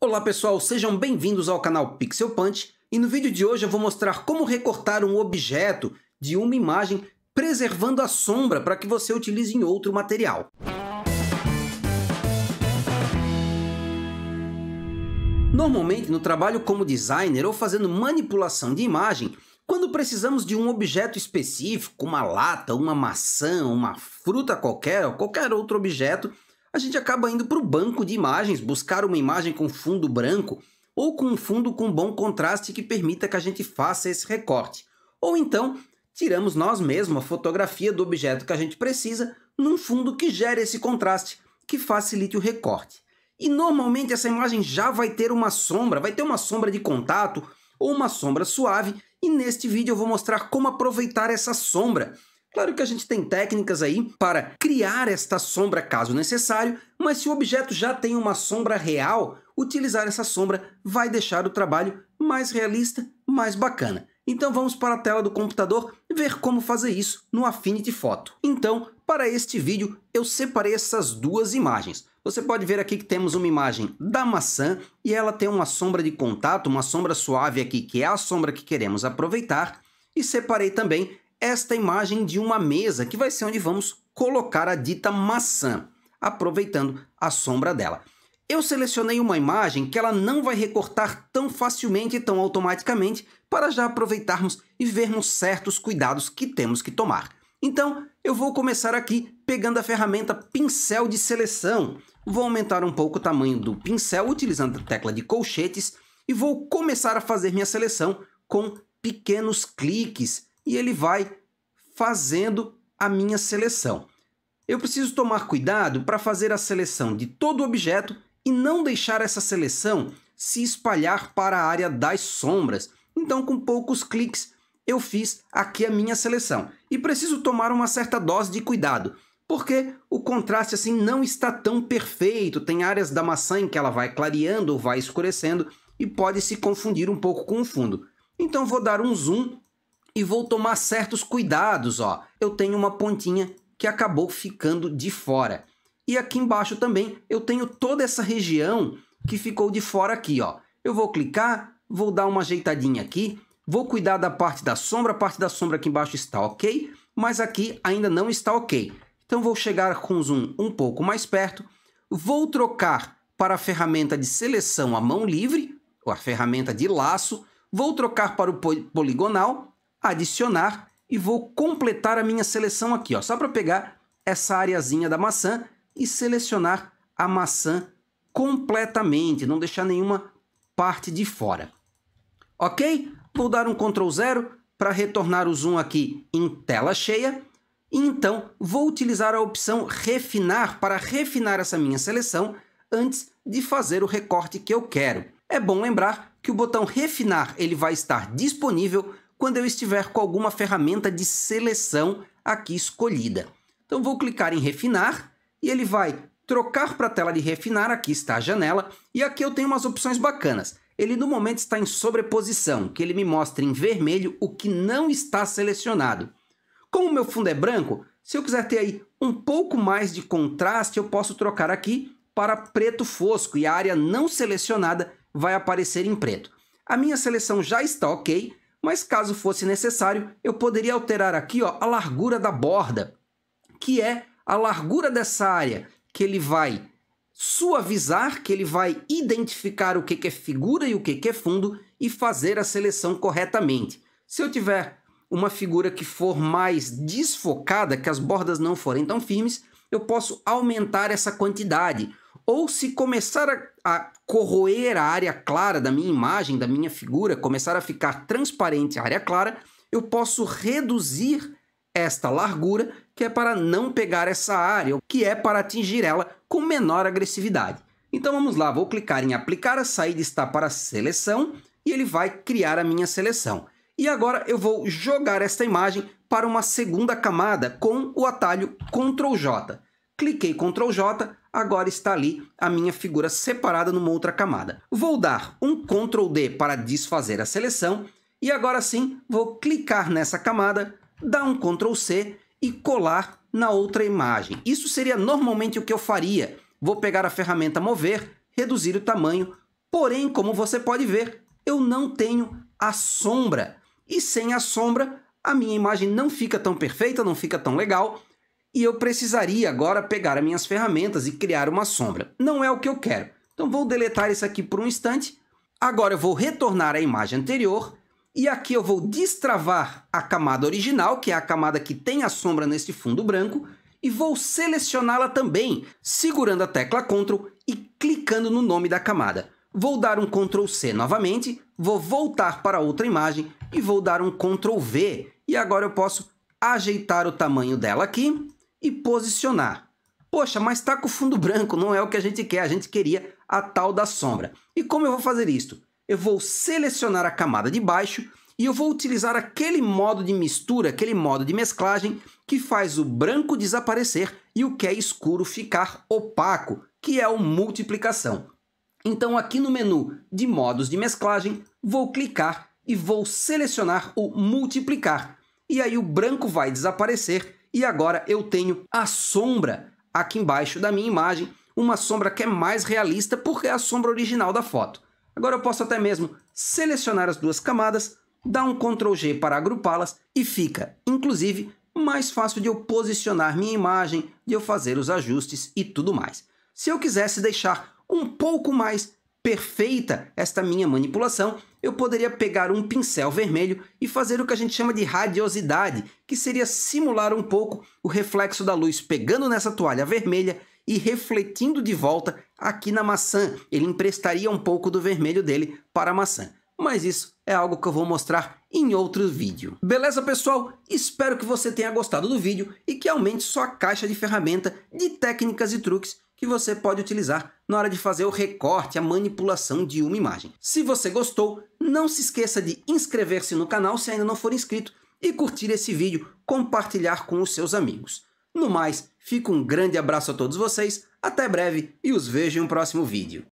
Olá pessoal, sejam bem-vindos ao canal Pixel Punch e no vídeo de hoje eu vou mostrar como recortar um objeto de uma imagem preservando a sombra para que você utilize em outro material. Normalmente no trabalho como designer ou fazendo manipulação de imagem, quando precisamos de um objeto específico, uma lata, uma maçã, uma fruta qualquer ou qualquer outro objeto, a gente acaba indo para o banco de imagens, buscar uma imagem com fundo branco ou com um fundo com bom contraste que permita que a gente faça esse recorte. Ou então, tiramos nós mesmos a fotografia do objeto que a gente precisa num fundo que gere esse contraste, que facilite o recorte. E normalmente essa imagem já vai ter uma sombra, de contato ou uma sombra suave, e neste vídeo eu vou mostrar como aproveitar essa sombra. Claro que a gente tem técnicas aí para criar esta sombra caso necessário, mas se o objeto já tem uma sombra real, utilizar essa sombra vai deixar o trabalho mais realista, mais bacana. Então vamos para a tela do computador ver como fazer isso no Affinity Photo. Então, para este vídeo, eu separei essas duas imagens. Você pode ver aqui que temos uma imagem da maçã e ela tem uma sombra de contato, uma sombra suave aqui, que é a sombra que queremos aproveitar. E separei também esta imagem de uma mesa, que vai ser onde vamos colocar a dita maçã, aproveitando a sombra dela. Eu selecionei uma imagem que ela não vai recortar tão facilmente e tão automaticamente para já aproveitarmos e vermos certos cuidados que temos que tomar. Então, eu vou começar aqui pegando a ferramenta Pincel de Seleção. Vou aumentar um pouco o tamanho do pincel utilizando a tecla de colchetes e vou começar a fazer minha seleção com pequenos cliques. E ele vai fazendo a minha seleção. Eu preciso tomar cuidado para fazer a seleção de todo o objeto e não deixar essa seleção se espalhar para a área das sombras. Então, com poucos cliques, eu fiz aqui a minha seleção. E preciso tomar uma certa dose de cuidado, porque o contraste assim não está tão perfeito. Tem áreas da maçã em que ela vai clareando ou vai escurecendo e pode se confundir um pouco com o fundo. Então, vou dar um zoom e vou tomar certos cuidados, ó. Eu tenho uma pontinha que acabou ficando de fora. E aqui embaixo também eu tenho toda essa região que ficou de fora aqui, ó. Eu vou clicar, vou dar uma ajeitadinha aqui, vou cuidar da parte da sombra. A parte da sombra aqui embaixo está ok, mas aqui ainda não está ok. Então vou chegar com o zoom um pouco mais perto, vou trocar para a ferramenta de seleção à mão livre, ou a ferramenta de laço, vou trocar para o poligonal, adicionar e vou completar a minha seleção aqui, ó, só para pegar essa areazinha da maçã e selecionar a maçã completamente, não deixar nenhuma parte de fora. Ok? Vou dar um Ctrl 0 para retornar o zoom aqui em tela cheia. E então vou utilizar a opção refinar para refinar essa minha seleção antes de fazer o recorte que eu quero. É bom lembrar que o botão refinar ele vai estar disponível quando eu estiver com alguma ferramenta de seleção aqui escolhida. Então vou clicar em refinar e ele vai trocar para a tela de refinar, aqui está a janela, e aqui eu tenho umas opções bacanas. Ele no momento está em sobreposição, que ele me mostra em vermelho o que não está selecionado. Como o meu fundo é branco, se eu quiser ter aí um pouco mais de contraste, eu posso trocar aqui para preto fosco e a área não selecionada vai aparecer em preto. A minha seleção já está ok, mas caso fosse necessário, eu poderia alterar aqui, ó, a largura da borda, que é a largura dessa área que ele vai suavizar, que ele vai identificar o que é figura e o que é fundo e fazer a seleção corretamente. Se eu tiver uma figura que for mais desfocada, que as bordas não forem tão firmes, eu posso aumentar essa quantidade. Ou se começar a corroer a área clara da minha imagem, da minha figura, começar a ficar transparente a área clara, eu posso reduzir esta largura, que é para não pegar essa área, que é para atingir ela com menor agressividade. Então vamos lá, vou clicar em aplicar, a saída está para seleção e ele vai criar a minha seleção. E agora eu vou jogar esta imagem para uma segunda camada com o atalho Ctrl J. Cliquei Ctrl J, agora está ali a minha figura separada numa outra camada. Vou dar um Ctrl D para desfazer a seleção e agora sim vou clicar nessa camada, dar um Ctrl C e colar na outra imagem. Isso seria normalmente o que eu faria. Vou pegar a ferramenta Mover, reduzir o tamanho, Porém, como você pode ver, eu não tenho a sombra. E sem a sombra, a minha imagem não fica tão perfeita, não fica tão legal. E eu precisaria agora pegar as minhas ferramentas e criar uma sombra. Não é o que eu quero. Então vou deletar isso aqui por um instante. Agora eu vou retornar à imagem anterior. E aqui eu vou destravar a camada original, que é a camada que tem a sombra nesse fundo branco. E vou selecioná-la também, segurando a tecla Ctrl e clicando no nome da camada. Vou dar um Ctrl C novamente, vou voltar para outra imagem e vou dar um Ctrl V. E agora eu posso ajeitar o tamanho dela aqui e posicionar. Poxa, mas está com o fundo branco, não é o que a gente quer, a gente queria a tal da sombra. E como eu vou fazer isto? Eu vou selecionar a camada de baixo e eu vou utilizar aquele modo de mistura, aquele modo de mesclagem que faz o branco desaparecer e o que é escuro ficar opaco, que é o multiplicação. Então aqui no menu de modos de mesclagem, vou clicar e vou selecionar o multiplicar. E aí o branco vai desaparecer e agora eu tenho a sombra aqui embaixo da minha imagem, uma sombra que é mais realista porque é a sombra original da foto. Agora eu posso até mesmo selecionar as duas camadas, dar um Ctrl G para agrupá-las e fica, inclusive, mais fácil de eu posicionar minha imagem, de eu fazer os ajustes e tudo mais. Se eu quisesse deixar um pouco mais perfeita esta minha manipulação, eu poderia pegar um pincel vermelho e fazer o que a gente chama de radiosidade, que seria simular um pouco o reflexo da luz pegando nessa toalha vermelha e refletindo de volta aqui na maçã. Ele emprestaria um pouco do vermelho dele para a maçã. Mas isso é algo que eu vou mostrar em outro vídeo. Beleza, pessoal? Espero que você tenha gostado do vídeo e que aumente sua caixa de ferramenta de técnicas e truques que você pode utilizar na hora de fazer o recorte, a manipulação de uma imagem. Se você gostou, não se esqueça de inscrever-se no canal se ainda não for inscrito e curtir esse vídeo, compartilhar com os seus amigos. No mais, fica um grande abraço a todos vocês, até breve e os vejo em um próximo vídeo.